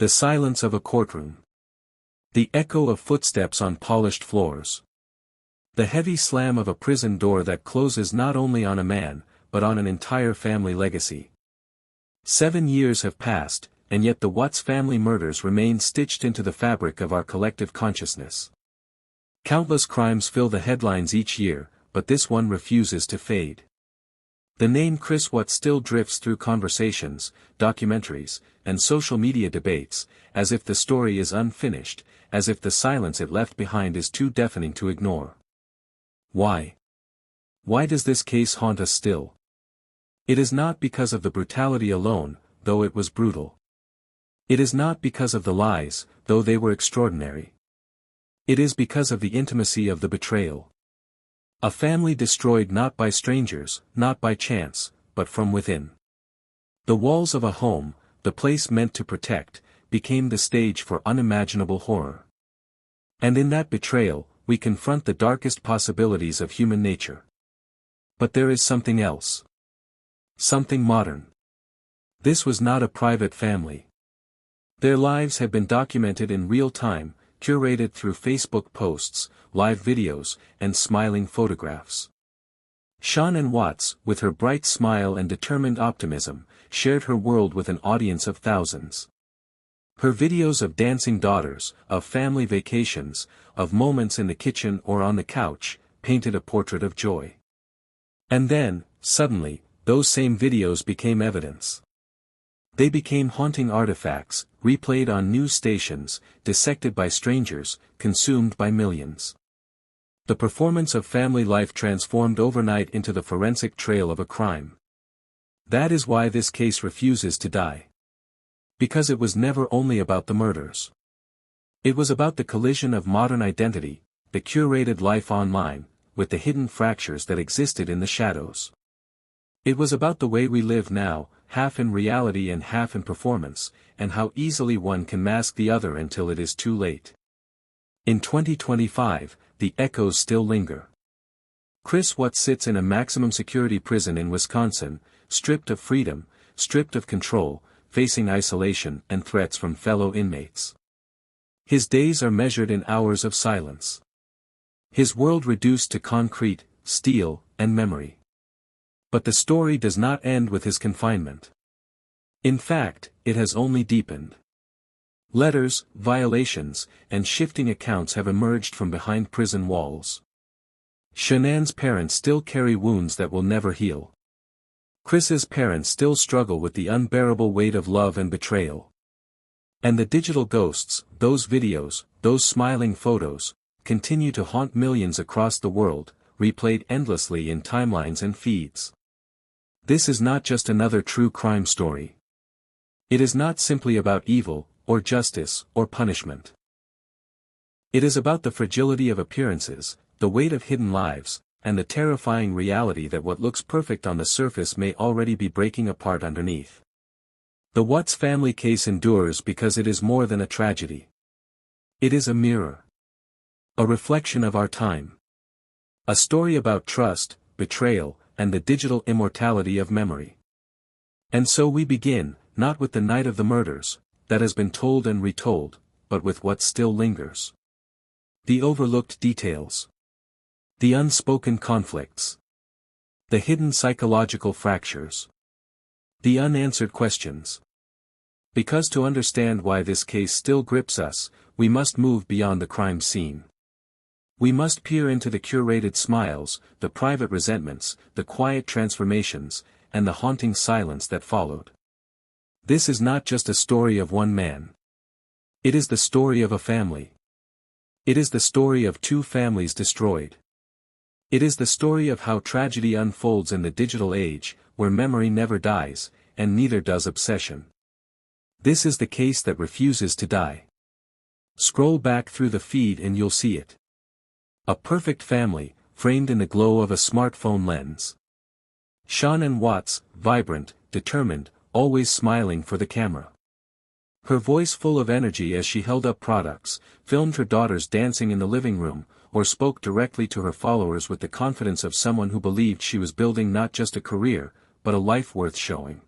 The silence of a courtroom. The echo of footsteps on polished floors. The heavy slam of a prison door that closes not only on a man, but on an entire family legacy. 7 years have passed, and yet the Watts family murders remain stitched into the fabric of our collective consciousness. Countless crimes fill the headlines each year, but this one refuses to fade. The name Chris Watts still drifts through conversations, documentaries, and social media debates, as if the story is unfinished, as if the silence it left behind is too deafening to ignore. Why? Why does this case haunt us still? It is not because of the brutality alone, though it was brutal. It is not because of the lies, though they were extraordinary. It is because of the intimacy of the betrayal. A family destroyed not by strangers, not by chance, but from within. The walls of a home, the place meant to protect, became the stage for unimaginable horror. And in that betrayal, we confront the darkest possibilities of human nature. But there is something else. Something modern. This was not a private family. Their lives had been documented in real time, curated through Facebook posts, live videos, and smiling photographs. Shanann Watts, with her bright smile and determined optimism, shared her world with an audience of thousands. Her videos of dancing daughters, of family vacations, of moments in the kitchen or on the couch, painted a portrait of joy. And then, suddenly, those same videos became evidence. They became haunting artifacts, replayed on news stations, dissected by strangers, consumed by millions. The performance of family life transformed overnight into the forensic trail of a crime. That is why this case refuses to die. Because it was never only about the murders. It was about the collision of modern identity, the curated life online, with the hidden fractures that existed in the shadows. It was about the way we live now, half in reality and half in performance, and how easily one can mask the other until it is too late. In 2025, the echoes still linger. Chris Watts sits in a maximum security prison in Wisconsin, stripped of freedom, stripped of control, facing isolation and threats from fellow inmates. His days are measured in hours of silence. His world reduced to concrete, steel, and memory. But the story does not end with his confinement. In fact, it has only deepened. Letters, violations, and shifting accounts have emerged from behind prison walls. Shanann's parents still carry wounds that will never heal. Chris's parents still struggle with the unbearable weight of love and betrayal. And the digital ghosts, those videos, those smiling photos, continue to haunt millions across the world, replayed endlessly in timelines and feeds. This is not just another true crime story. It is not simply about evil, or justice, or punishment. It is about the fragility of appearances, the weight of hidden lives, and the terrifying reality that what looks perfect on the surface may already be breaking apart underneath. The Watts family case endures because it is more than a tragedy. It is a mirror. A reflection of our time. A story about trust, betrayal, and the digital immortality of memory. And so we begin, not with the night of the murders, that has been told and retold, but with what still lingers. The overlooked details. The unspoken conflicts. The hidden psychological fractures. The unanswered questions. Because to understand why this case still grips us, we must move beyond the crime scene. We must peer into the curated smiles, the private resentments, the quiet transformations, and the haunting silence that followed. This is not just a story of one man. It is the story of a family. It is the story of two families destroyed. It is the story of how tragedy unfolds in the digital age, where memory never dies, and neither does obsession. This is the case that refuses to die. Scroll back through the feed and you'll see it. A perfect family, framed in the glow of a smartphone lens. Shanann Watts, vibrant, determined, always smiling for the camera. Her voice full of energy as she held up products, filmed her daughters dancing in the living room, or spoke directly to her followers with the confidence of someone who believed she was building not just a career, but a life worth showing.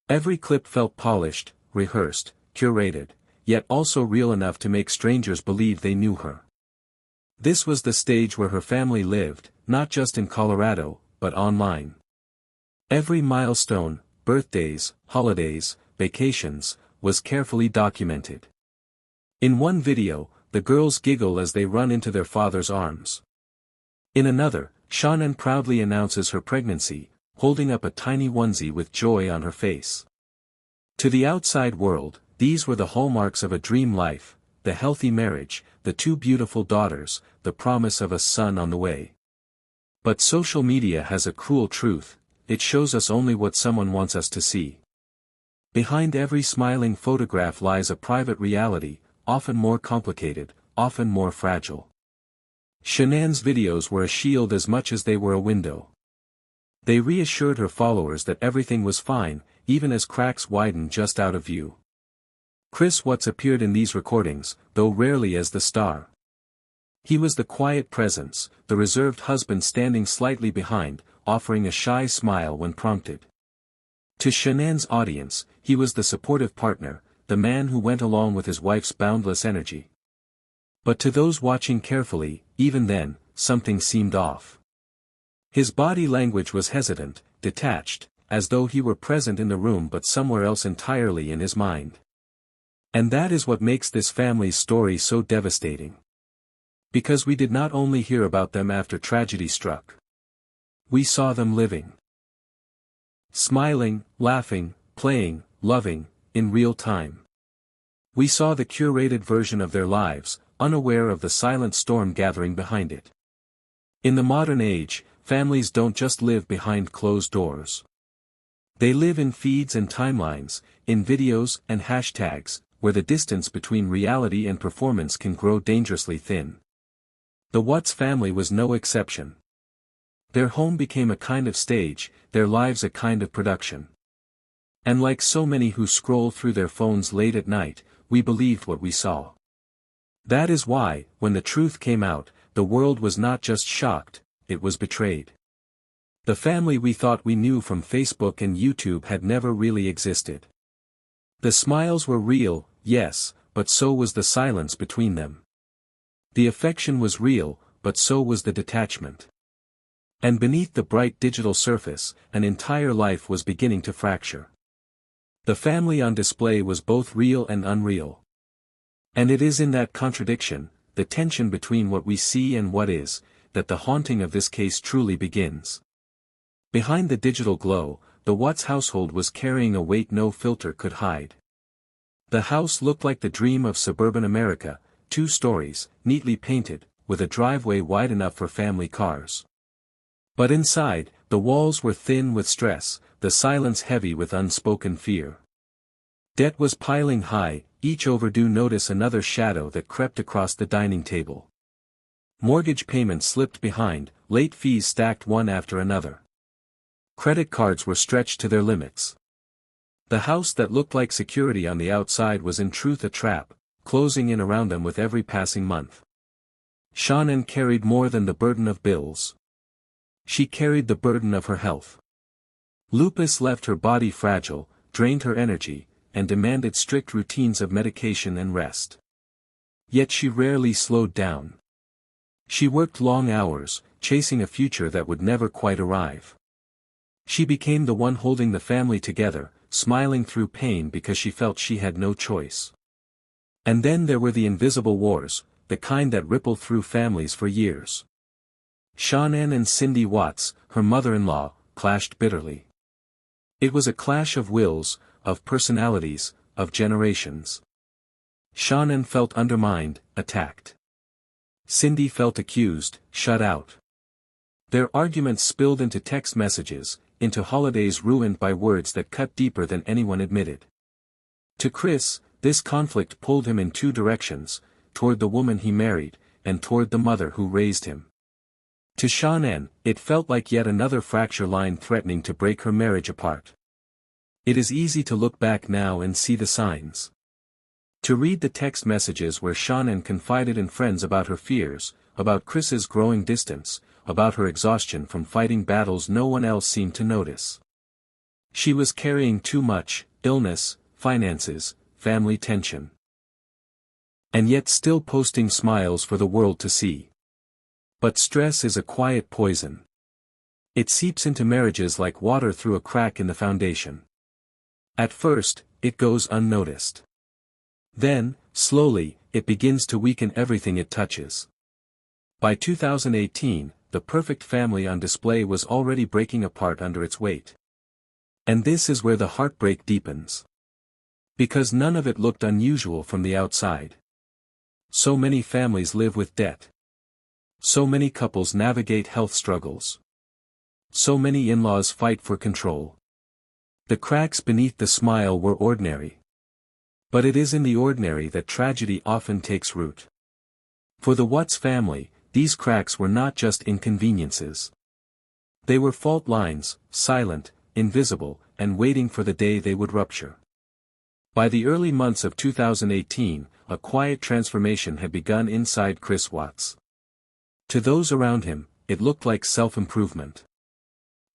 Every clip felt polished, rehearsed, curated, yet also real enough to make strangers believe they knew her. This was the stage where her family lived, not just in Colorado, but online. Every milestone, birthdays, holidays, vacations, was carefully documented. In one video, the girls giggle as they run into their father's arms. In another, Shannon proudly announces her pregnancy, holding up a tiny onesie with joy on her face. To the outside world, these were the hallmarks of a dream life, the healthy marriage, the 2 beautiful daughters, the promise of a son on the way. But social media has a cruel truth: it shows us only what someone wants us to see. Behind every smiling photograph lies a private reality, often more complicated, often more fragile. Shannon's videos were a shield as much as they were a window. They reassured her followers that everything was fine, even as cracks widened just out of view. Chris Watts appeared in these recordings, though rarely as the star. He was the quiet presence, the reserved husband standing slightly behind, offering a shy smile when prompted. To Shannon's audience, he was the supportive partner, the man who went along with his wife's boundless energy. But to those watching carefully, even then, something seemed off. His body language was hesitant, detached, as though he were present in the room but somewhere else entirely in his mind. And that is what makes this family's story so devastating. Because we did not only hear about them after tragedy struck. We saw them living. Smiling, laughing, playing, loving, in real time. We saw the curated version of their lives, unaware of the silent storm gathering behind it. In the modern age, families don't just live behind closed doors. They live in feeds and timelines, in videos and hashtags, where the distance between reality and performance can grow dangerously thin. The Watts family was no exception. Their home became a kind of stage, their lives a kind of production. And like so many who scroll through their phones late at night, we believed what we saw. That is why, when the truth came out, the world was not just shocked, it was betrayed. The family we thought we knew from Facebook and YouTube had never really existed. The smiles were real, yes, but so was the silence between them. The affection was real, but so was the detachment. And beneath the bright digital surface, an entire life was beginning to fracture. The family on display was both real and unreal. And it is in that contradiction, the tension between what we see and what is, that the haunting of this case truly begins. Behind the digital glow, the Watts household was carrying a weight no filter could hide. The house looked like the dream of suburban America, 2 stories, neatly painted, with a driveway wide enough for family cars. But inside, the walls were thin with stress, the silence heavy with unspoken fear. Debt was piling high, each overdue notice another shadow that crept across the dining table. Mortgage payments slipped behind, late fees stacked one after another. Credit cards were stretched to their limits. The house that looked like security on the outside was in truth a trap, closing in around them with every passing month. Shannon carried more than the burden of bills. She carried the burden of her health. Lupus left her body fragile, drained her energy, and demanded strict routines of medication and rest. Yet she rarely slowed down. She worked long hours, chasing a future that would never quite arrive. She became the one holding the family together, smiling through pain because she felt she had no choice. And then there were the invisible wars, the kind that ripple through families for years. Shannon and Cindy Watts, her mother-in-law, clashed bitterly. It was a clash of wills, of personalities, of generations. Shannon felt undermined, attacked. Cindy felt accused, shut out. Their arguments spilled into text messages, into holidays ruined by words that cut deeper than anyone admitted. To Chris, this conflict pulled him in 2 directions, toward the woman he married, and toward the mother who raised him. To Shannon, it felt like yet another fracture line threatening to break her marriage apart. It is easy to look back now and see the signs. To read the text messages where Shannon confided in friends about her fears, about Chris's growing distance, about her exhaustion from fighting battles no one else seemed to notice. She was carrying too much: illness, finances, family tension. And yet still posting smiles for the world to see. But stress is a quiet poison. It seeps into marriages like water through a crack in the foundation. At first, it goes unnoticed. Then, slowly, it begins to weaken everything it touches. By 2018, the perfect family on display was already breaking apart under its weight. And this is where the heartbreak deepens. Because none of it looked unusual from the outside. So many families live with debt. So many couples navigate health struggles. So many in-laws fight for control. The cracks beneath the smile were ordinary. But it is in the ordinary that tragedy often takes root. For the Watts family, these cracks were not just inconveniences. They were fault lines, silent, invisible, and waiting for the day they would rupture. By the early months of 2018, a quiet transformation had begun inside Chris Watts. To those around him, it looked like self-improvement.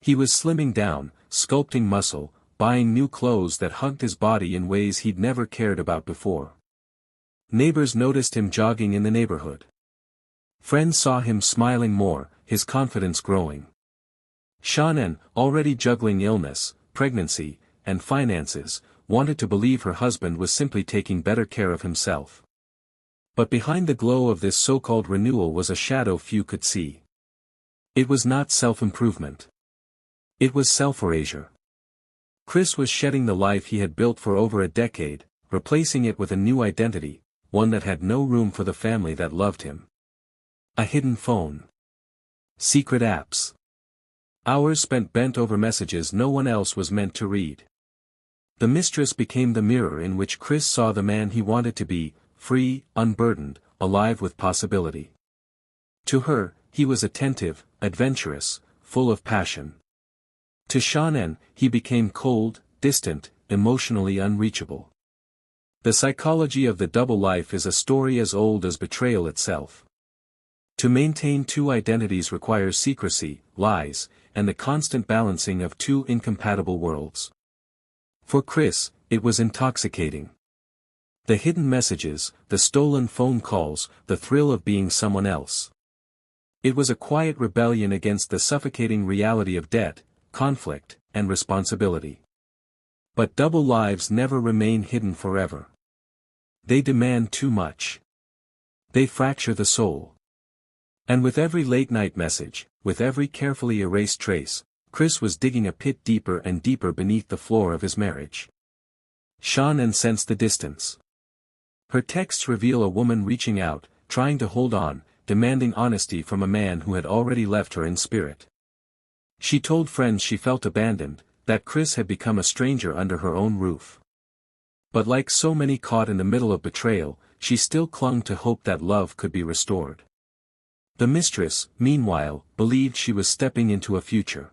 He was slimming down, sculpting muscle, buying new clothes that hugged his body in ways he'd never cared about before. Neighbors noticed him jogging in the neighborhood. Friends saw him smiling more, his confidence growing. Shannon, already juggling illness, pregnancy, and finances, wanted to believe her husband was simply taking better care of himself. But behind the glow of this so-called renewal was a shadow few could see. It was not self-improvement. It was self-erasure. Chris was shedding the life he had built for over a decade, replacing it with a new identity, one that had no room for the family that loved him. A hidden phone. Secret apps. Hours spent bent over messages no one else was meant to read. The mistress became the mirror in which Chris saw the man he wanted to be, free, unburdened, alive with possibility. To her, he was attentive, adventurous, full of passion. To Shannon, he became cold, distant, emotionally unreachable. The psychology of the double life is a story as old as betrayal itself. To maintain two identities requires secrecy, lies, and the constant balancing of two incompatible worlds. For Chris, it was intoxicating. The hidden messages, the stolen phone calls, the thrill of being someone else. It was a quiet rebellion against the suffocating reality of debt, conflict, and responsibility. But double lives never remain hidden forever. They demand too much. They fracture the soul. And with every late-night message, with every carefully erased trace, Chris was digging a pit deeper and deeper beneath the floor of his marriage. Shannon sensed the distance. Her texts reveal a woman reaching out, trying to hold on, demanding honesty from a man who had already left her in spirit. She told friends she felt abandoned, that Chris had become a stranger under her own roof. But like so many caught in the middle of betrayal, she still clung to hope that love could be restored. The mistress, meanwhile, believed she was stepping into a future.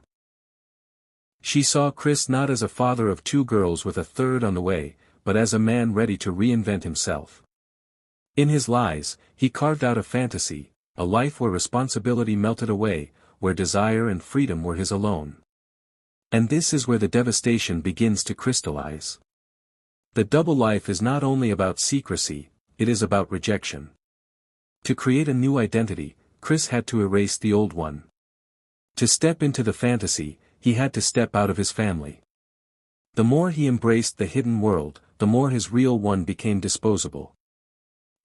She saw Chris not as a father of two girls with a third on the way, but as a man ready to reinvent himself. In his lies, he carved out a fantasy, a life where responsibility melted away, where desire and freedom were his alone. And this is where the devastation begins to crystallize. The double life is not only about secrecy, it is about rejection. To create a new identity, Chris had to erase the old one. To step into the fantasy, he had to step out of his family. The more he embraced the hidden world, the more his real one became disposable.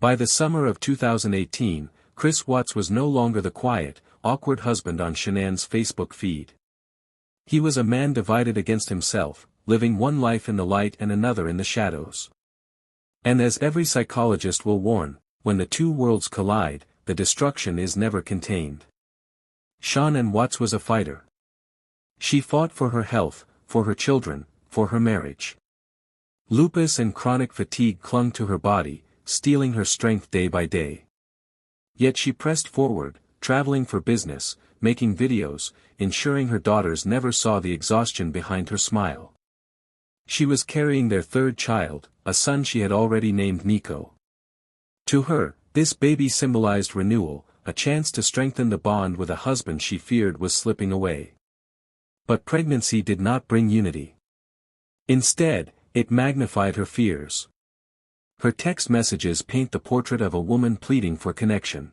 By the summer of 2018, Chris Watts was no longer the quiet, awkward husband on Shannon's Facebook feed. He was a man divided against himself, living one life in the light and another in the shadows. And as every psychologist will warn, when the two worlds collide, the destruction is never contained. Shannon Watts was a fighter. She fought for her health, for her children, for her marriage. Lupus and chronic fatigue clung to her body, stealing her strength day by day. Yet she pressed forward, traveling for business, making videos, ensuring her daughters never saw the exhaustion behind her smile. She was carrying their third child, a son she had already named Nico. To her, this baby symbolized renewal, a chance to strengthen the bond with a husband she feared was slipping away. But pregnancy did not bring unity. Instead, it magnified her fears. Her text messages paint the portrait of a woman pleading for connection.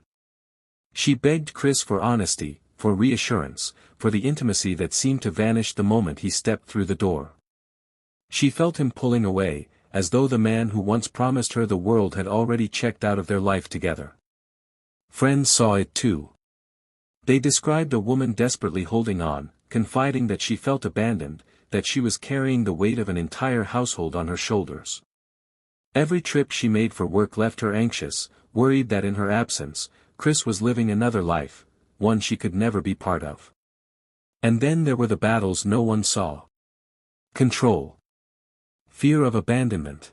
She begged Chris for honesty, for reassurance, for the intimacy that seemed to vanish the moment he stepped through the door. She felt him pulling away, as though the man who once promised her the world had already checked out of their life together. Friends saw it too. They described a woman desperately holding on, confiding that she felt abandoned, that she was carrying the weight of an entire household on her shoulders. Every trip she made for work left her anxious, worried that in her absence, Chris was living another life, one she could never be part of. And then there were the battles no one saw. Control. Fear of abandonment.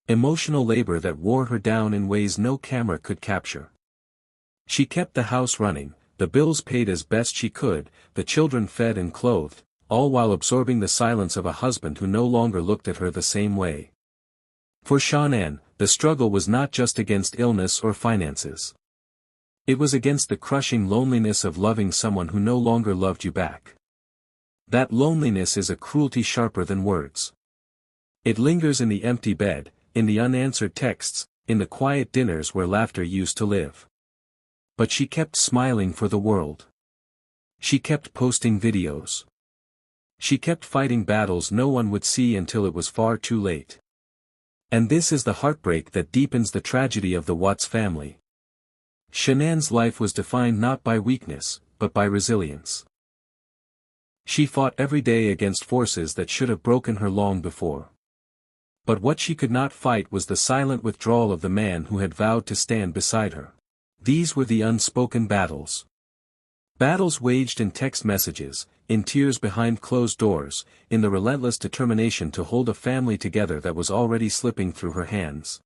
Emotional labor that wore her down in ways no camera could capture. She kept the house running, the bills paid as best she could, the children fed and clothed, all while absorbing the silence of a husband who no longer looked at her the same way. For Shanann, the struggle was not just against illness or finances. It was against the crushing loneliness of loving someone who no longer loved you back. That loneliness is a cruelty sharper than words. It lingers in the empty bed, in the unanswered texts, in the quiet dinners where laughter used to live. But she kept smiling for the world. She kept posting videos. She kept fighting battles no one would see until it was far too late. And this is the heartbreak that deepens the tragedy of the Watts family. Shanann's life was defined not by weakness, but by resilience. She fought every day against forces that should have broken her long before. But what she could not fight was the silent withdrawal of the man who had vowed to stand beside her. These were the unspoken battles. Battles waged in text messages, in tears behind closed doors, in the relentless determination to hold a family together that was already slipping through her hands.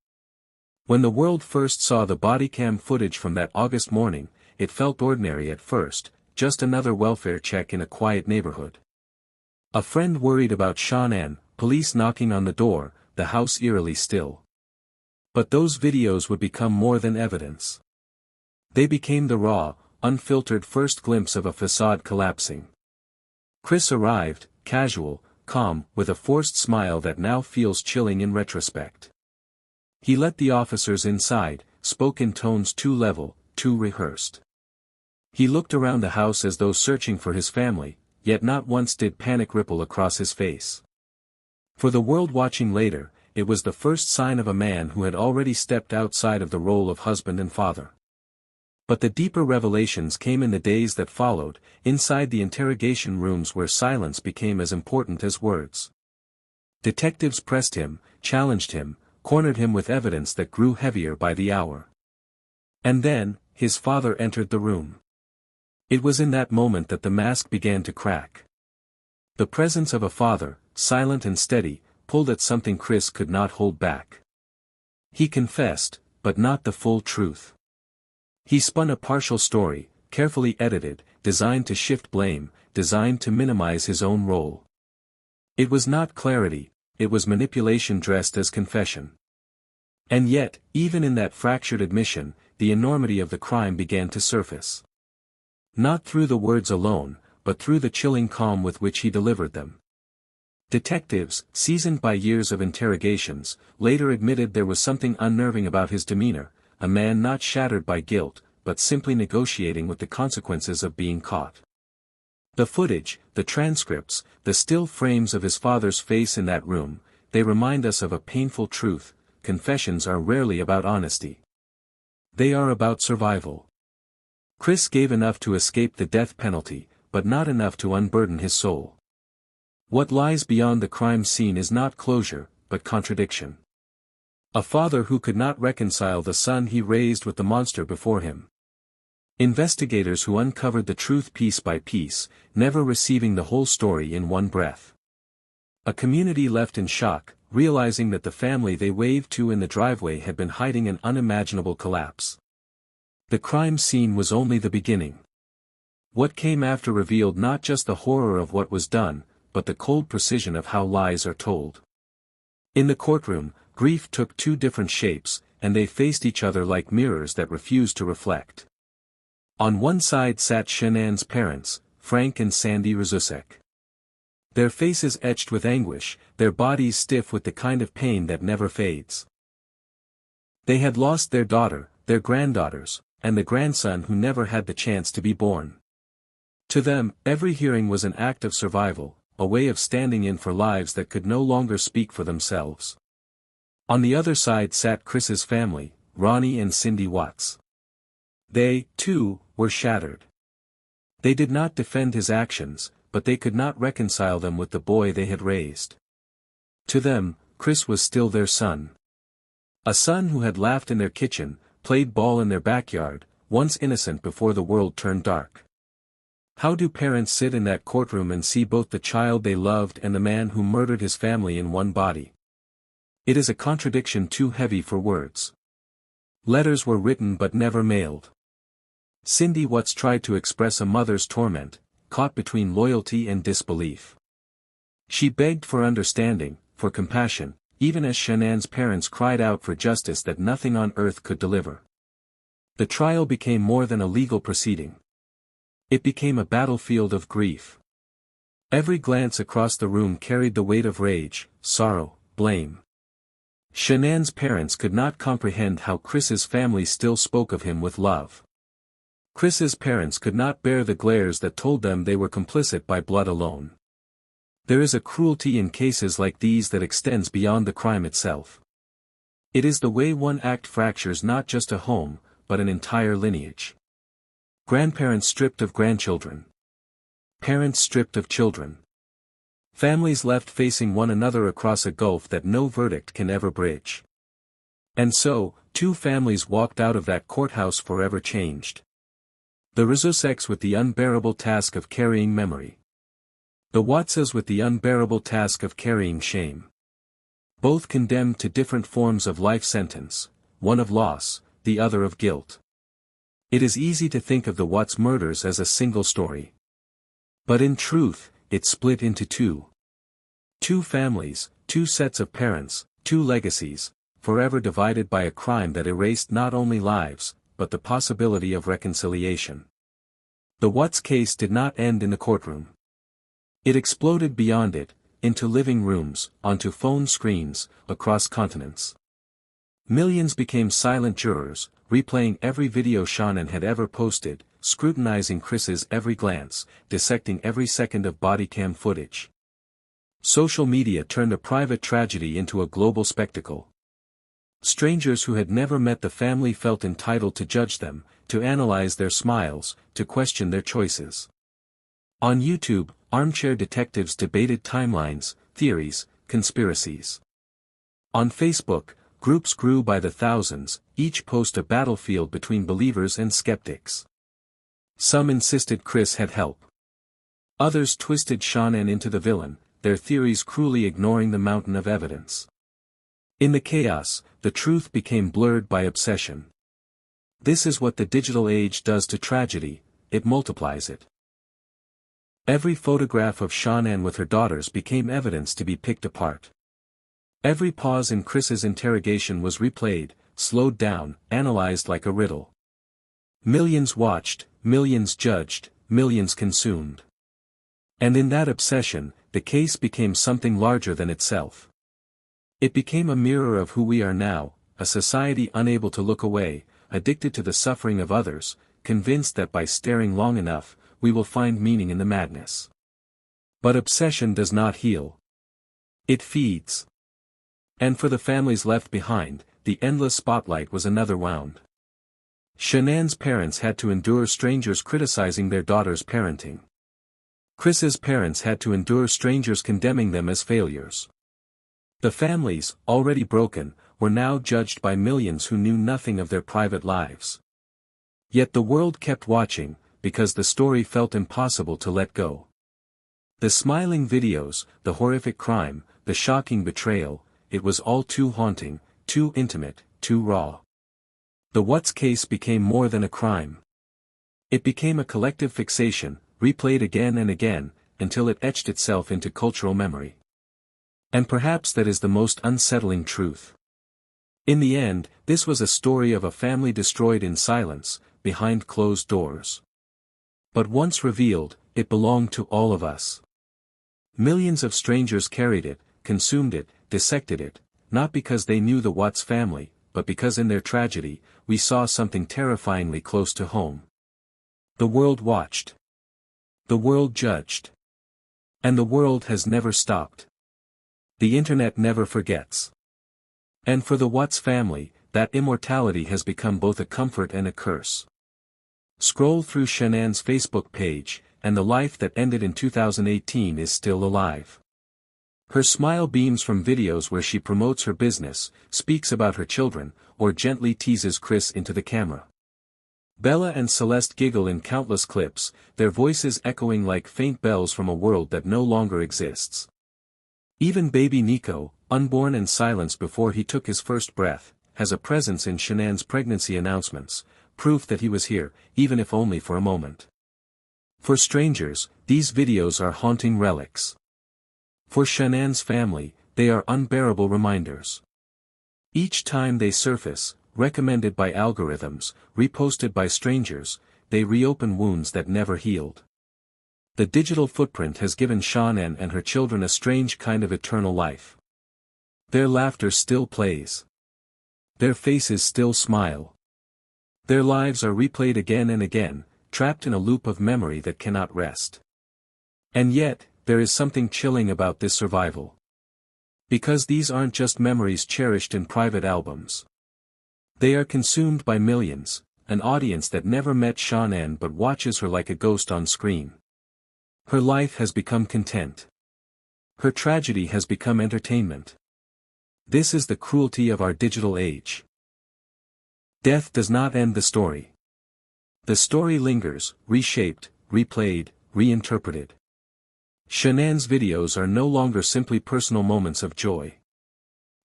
When the world first saw the body cam footage from that August morning, it felt ordinary at first, just another welfare check in a quiet neighborhood. A friend worried about Shanann, police knocking on the door, the house eerily still. But those videos would become more than evidence. They became the raw, unfiltered first glimpse of a facade collapsing. Chris arrived, casual, calm, with a forced smile that now feels chilling in retrospect. He let the officers inside, spoke in tones too level, too rehearsed. He looked around the house as though searching for his family, yet not once did panic ripple across his face. For the world watching later, it was the first sign of a man who had already stepped outside of the role of husband and father. But the deeper revelations came in the days that followed, inside the interrogation rooms where silence became as important as words. Detectives pressed him, challenged him, cornered him with evidence that grew heavier by the hour. And then, his father entered the room. It was in that moment that the mask began to crack. The presence of a father, silent and steady, pulled at something Chris could not hold back. He confessed, but not the full truth. He spun a partial story, carefully edited, designed to shift blame, designed to minimize his own role. It was not clarity, it was manipulation dressed as confession. And yet, even in that fractured admission, the enormity of the crime began to surface. Not through the words alone, but through the chilling calm with which he delivered them. Detectives, seasoned by years of interrogations, later admitted there was something unnerving about his demeanor, a man not shattered by guilt, but simply negotiating with the consequences of being caught. The footage, the transcripts, the still frames of his father's face in that room, they remind us of a painful truth: confessions are rarely about honesty. They are about survival. Chris gave enough to escape the death penalty, but not enough to unburden his soul. What lies beyond the crime scene is not closure, but contradiction. A father who could not reconcile the son he raised with the monster before him. Investigators who uncovered the truth piece by piece, never receiving the whole story in one breath. A community left in shock, realizing that the family they waved to in the driveway had been hiding an unimaginable collapse. The crime scene was only the beginning. What came after revealed not just the horror of what was done, but the cold precision of how lies are told. In the courtroom, grief took two different shapes, and they faced each other like mirrors that refused to reflect. On one side sat Shanann's parents, Frank and Sandy Razusek. Their faces etched with anguish, their bodies stiff with the kind of pain that never fades. They had lost their daughter, their granddaughters, and the grandson who never had the chance to be born. To them, every hearing was an act of survival, a way of standing in for lives that could no longer speak for themselves. On the other side sat Chris's family, Ronnie and Cindy Watts. They, too, were shattered. They did not defend his actions, but they could not reconcile them with the boy they had raised. To them, Chris was still their son. A son who had laughed in their kitchen, played ball in their backyard, once innocent before the world turned dark. How do parents sit in that courtroom and see both the child they loved and the man who murdered his family in one body? It is a contradiction too heavy for words. Letters were written but never mailed. Cindy Watts tried to express a mother's torment, caught between loyalty and disbelief. She begged for understanding, for compassion, even as Shanann's parents cried out for justice that nothing on earth could deliver. The trial became more than a legal proceeding. It became a battlefield of grief. Every glance across the room carried the weight of rage, sorrow, blame. Shanann's parents could not comprehend how Chris's family still spoke of him with love. Chris's parents could not bear the glares that told them they were complicit by blood alone. There is a cruelty in cases like these that extends beyond the crime itself. It is the way one act fractures not just a home, but an entire lineage. Grandparents stripped of grandchildren. Parents stripped of children. Families left facing one another across a gulf that no verdict can ever bridge. And so, two families walked out of that courthouse forever changed. The Rzuseks with the unbearable task of carrying memory. The Wattses with the unbearable task of carrying shame. Both condemned to different forms of life sentence, one of loss, the other of guilt. It is easy to think of the Watts murders as a single story. But in truth, it split into two. Two families, two sets of parents, two legacies, forever divided by a crime that erased not only lives, but the possibility of reconciliation. The Watts case did not end in the courtroom. It exploded beyond it, into living rooms, onto phone screens, across continents. Millions became silent jurors, replaying every video Shanann had ever posted, scrutinizing Chris's every glance, dissecting every second of body cam footage. Social media turned a private tragedy into a global spectacle. Strangers who had never met the family felt entitled to judge them, to analyze their smiles, to question their choices. On YouTube, armchair detectives debated timelines, theories, conspiracies. On Facebook, groups grew by the thousands, each post a battlefield between believers and skeptics. Some insisted Chris had help. Others twisted Shanann into the villain, their theories cruelly ignoring the mountain of evidence. In the chaos, the truth became blurred by obsession. This is what the digital age does to tragedy, it multiplies it. Every photograph of Shanann with her daughters became evidence to be picked apart. Every pause in Chris's interrogation was replayed, slowed down, analyzed like a riddle. Millions watched, millions judged, millions consumed. And in that obsession, the case became something larger than itself. It became a mirror of who we are now, a society unable to look away, addicted to the suffering of others, convinced that by staring long enough, we will find meaning in the madness. But obsession does not heal. It feeds. And for the families left behind, the endless spotlight was another wound. Shanann's parents had to endure strangers criticizing their daughter's parenting. Chris's parents had to endure strangers condemning them as failures. The families, already broken, were now judged by millions who knew nothing of their private lives. Yet the world kept watching, because the story felt impossible to let go. The smiling videos, the horrific crime, the shocking betrayal, it was all too haunting, too intimate, too raw. The Watts case became more than a crime. It became a collective fixation, replayed again and again, until it etched itself into cultural memory. And perhaps that is the most unsettling truth. In the end, this was a story of a family destroyed in silence, behind closed doors. But once revealed, it belonged to all of us. Millions of strangers carried it, consumed it, dissected it, not because they knew the Watts family, but because in their tragedy, we saw something terrifyingly close to home. The world watched. The world judged. And the world has never stopped. The internet never forgets. And for the Watts family, that immortality has become both a comfort and a curse. Scroll through Shanann's Facebook page, and the life that ended in 2018 is still alive. Her smile beams from videos where she promotes her business, speaks about her children, or gently teases Chris into the camera. Bella and Celeste giggle in countless clips, their voices echoing like faint bells from a world that no longer exists. Even baby Nico, unborn and silenced before he took his first breath, has a presence in Shanann's pregnancy announcements, proof that he was here, even if only for a moment. For strangers, these videos are haunting relics. For Shanann's family, they are unbearable reminders. Each time they surface, recommended by algorithms, reposted by strangers, they reopen wounds that never healed. The digital footprint has given Shanann and her children a strange kind of eternal life. Their laughter still plays. Their faces still smile. Their lives are replayed again and again, trapped in a loop of memory that cannot rest. And yet, there is something chilling about this survival. Because these aren't just memories cherished in private albums. They are consumed by millions, an audience that never met Shanann but watches her like a ghost on screen. Her life has become content. Her tragedy has become entertainment. This is the cruelty of our digital age. Death does not end the story. The story lingers, reshaped, replayed, reinterpreted. Shanann's videos are no longer simply personal moments of joy.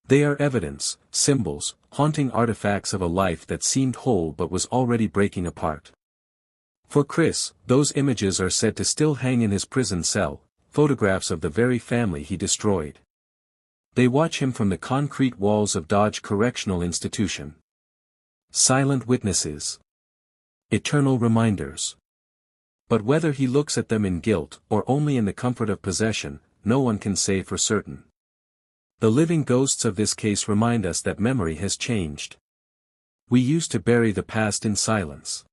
They are evidence, symbols, haunting artifacts of a life that seemed whole but was already breaking apart. For Chris, those images are said to still hang in his prison cell, photographs of the very family he destroyed. They watch him from the concrete walls of Dodge Correctional Institution. Silent witnesses. Eternal reminders. But whether he looks at them in guilt or only in the comfort of possession, no one can say for certain. The living ghosts of this case remind us that memory has changed. We used to bury the past in silence.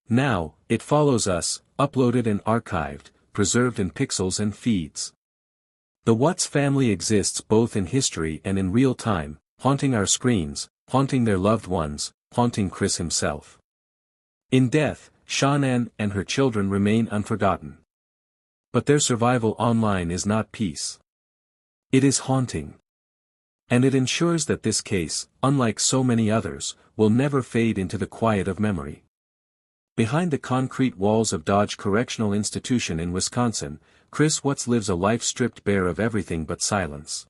Now, it follows us, uploaded and archived, preserved in pixels and feeds. The Watts family exists both in history and in real time, haunting our screens, haunting their loved ones, haunting Chris himself. In death, Shanann and her children remain unforgotten. But their survival online is not peace. It is haunting. And it ensures that this case, unlike so many others, will never fade into the quiet of memory. Behind the concrete walls of Dodge Correctional Institution in Wisconsin, Chris Watts lives a life stripped bare of everything but silence.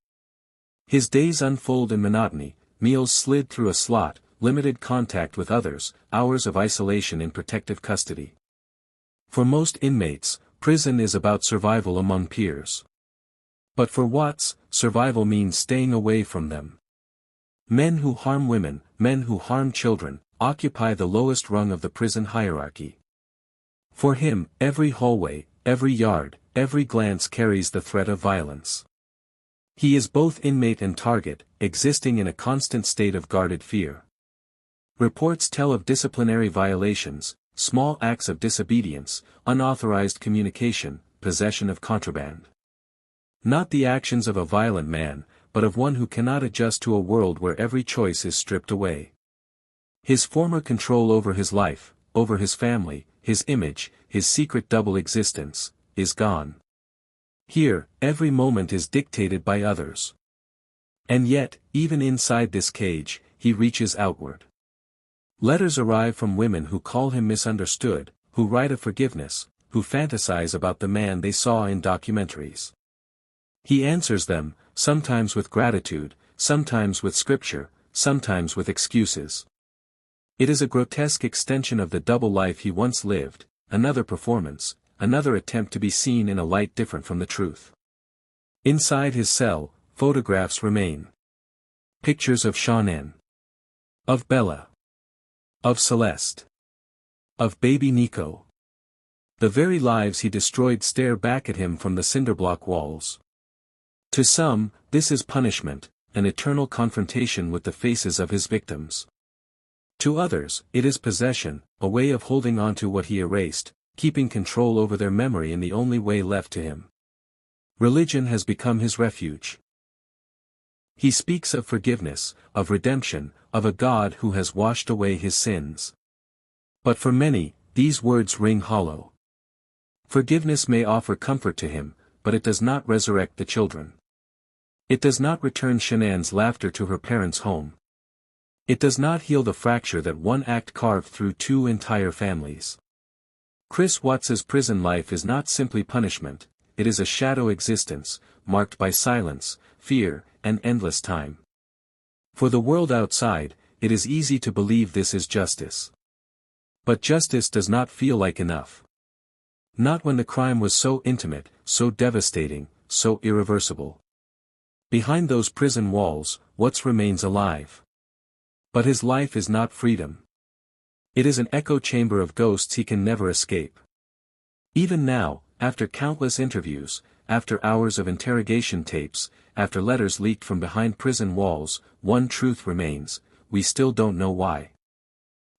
His days unfold in monotony, meals slid through a slot, limited contact with others, hours of isolation in protective custody. For most inmates, prison is about survival among peers. But for Watts, survival means staying away from them. Men who harm women, men who harm children, occupy the lowest rung of the prison hierarchy. For him, every hallway, every yard, every glance carries the threat of violence. He is both inmate and target, existing in a constant state of guarded fear. Reports tell of disciplinary violations, small acts of disobedience, unauthorized communication, possession of contraband. Not the actions of a violent man, but of one who cannot adjust to a world where every choice is stripped away. His former control over his life, over his family, his image, his secret double existence, is gone. Here, every moment is dictated by others. And yet, even inside this cage, he reaches outward. Letters arrive from women who call him misunderstood, who write of forgiveness, who fantasize about the man they saw in documentaries. He answers them, sometimes with gratitude, sometimes with scripture, sometimes with excuses. It is a grotesque extension of the double life he once lived, another performance, another attempt to be seen in a light different from the truth. Inside his cell, photographs remain. Pictures of Shanann. Of Bella. Of Celeste. Of baby Nico. The very lives he destroyed stare back at him from the cinderblock walls. To some, this is punishment, an eternal confrontation with the faces of his victims. To others, it is possession, a way of holding on to what he erased, keeping control over their memory in the only way left to him. Religion has become his refuge. He speaks of forgiveness, of redemption, of a God who has washed away his sins. But for many, these words ring hollow. Forgiveness may offer comfort to him, but it does not resurrect the children. It does not return Shanann's laughter to her parents' home. It does not heal the fracture that one act carved through 2 entire families. Chris Watts's prison life is not simply punishment, it is a shadow existence, marked by silence, fear, and endless time. For the world outside, it is easy to believe this is justice. But justice does not feel like enough. Not when the crime was so intimate, so devastating, so irreversible. Behind those prison walls, Watts remains alive. But his life is not freedom. It is an echo chamber of ghosts he can never escape. Even now, after countless interviews, after hours of interrogation tapes, after letters leaked from behind prison walls, one truth remains: we still don't know why.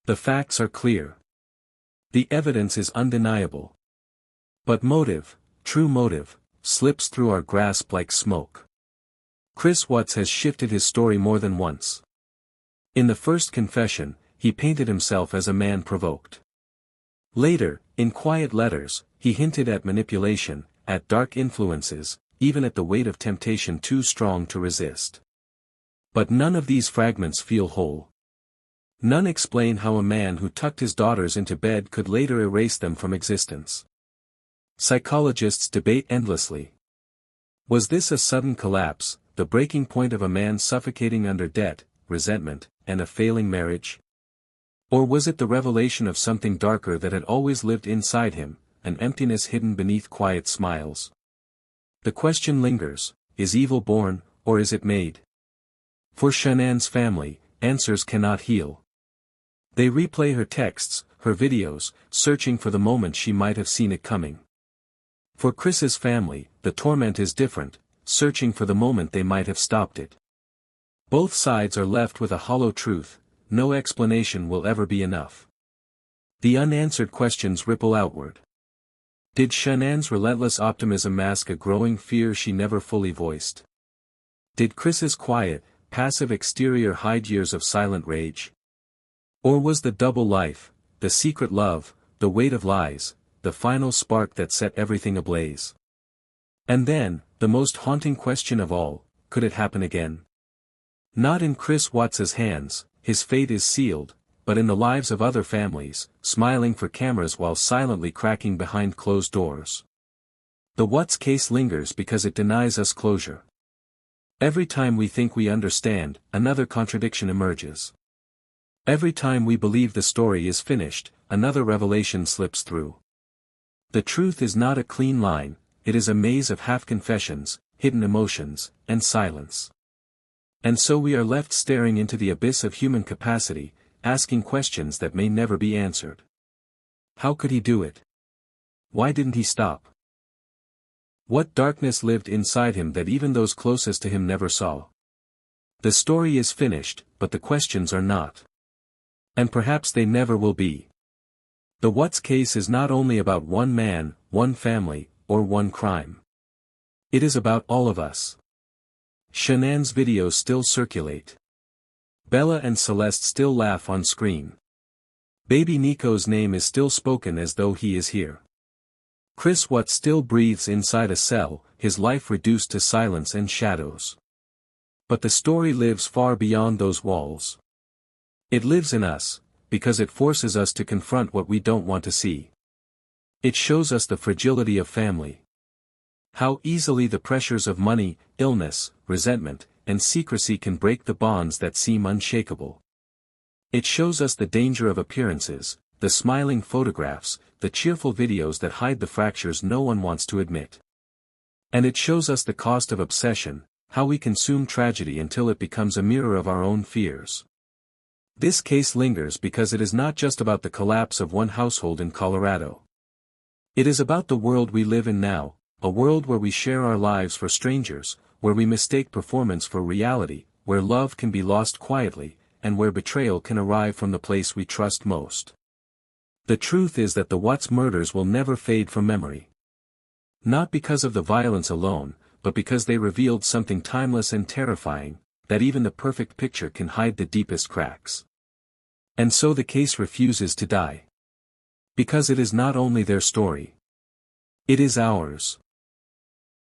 The facts are clear. The evidence is undeniable. But motive, true motive, slips through our grasp like smoke. Chris Watts has shifted his story more than once. In the first confession, he painted himself as a man provoked. Later, in quiet letters, he hinted at manipulation, at dark influences, even at the weight of temptation too strong to resist. But none of these fragments feel whole. None explain how a man who tucked his daughters into bed could later erase them from existence. Psychologists debate endlessly. Was this a sudden collapse, the breaking point of a man suffocating under debt, resentment, and a failing marriage? Or was it the revelation of something darker that had always lived inside him, an emptiness hidden beneath quiet smiles? The question lingers: is evil born, or is it made? For Shanann's family, answers cannot heal. They replay her texts, her videos, searching for the moment she might have seen it coming. For Chris's family, the torment is different, searching for the moment they might have stopped it. Both sides are left with a hollow truth: no explanation will ever be enough. The unanswered questions ripple outward. Did Shanann's relentless optimism mask a growing fear she never fully voiced? Did Chris's quiet, passive exterior hide years of silent rage? Or was the double life, the secret love, the weight of lies, the final spark that set everything ablaze? And then, the most haunting question of all: could it happen again? Not in Chris Watts's hands, his fate is sealed, but in the lives of other families, smiling for cameras while silently cracking behind closed doors. The Watts case lingers because it denies us closure. Every time we think we understand, another contradiction emerges. Every time we believe the story is finished, another revelation slips through. The truth is not a clean line, it is a maze of half-confessions, hidden emotions, and silence. And so we are left staring into the abyss of human capacity, asking questions that may never be answered. How could he do it? Why didn't he stop? What darkness lived inside him that even those closest to him never saw? The story is finished, but the questions are not. And perhaps they never will be. The Watts case is not only about one man, one family, or one crime. It is about all of us. Shanann's videos still circulate. Bella and Celeste still laugh on screen. Baby Nico's name is still spoken as though he is here. Chris Watts still breathes inside a cell, his life reduced to silence and shadows. But the story lives far beyond those walls. It lives in us, because it forces us to confront what we don't want to see. It shows us the fragility of family. How easily the pressures of money, illness, resentment, and secrecy can break the bonds that seem unshakable. It shows us the danger of appearances, the smiling photographs, the cheerful videos that hide the fractures no one wants to admit. And it shows us the cost of obsession, how we consume tragedy until it becomes a mirror of our own fears. This case lingers because it is not just about the collapse of one household in Colorado. It is about the world we live in now, a world where we share our lives for strangers, where we mistake performance for reality, where love can be lost quietly, and where betrayal can arrive from the place we trust most. The truth is that the Watts murders will never fade from memory. Not because of the violence alone, but because they revealed something timeless and terrifying, that even the perfect picture can hide the deepest cracks. And so the case refuses to die. Because it is not only their story. It is ours.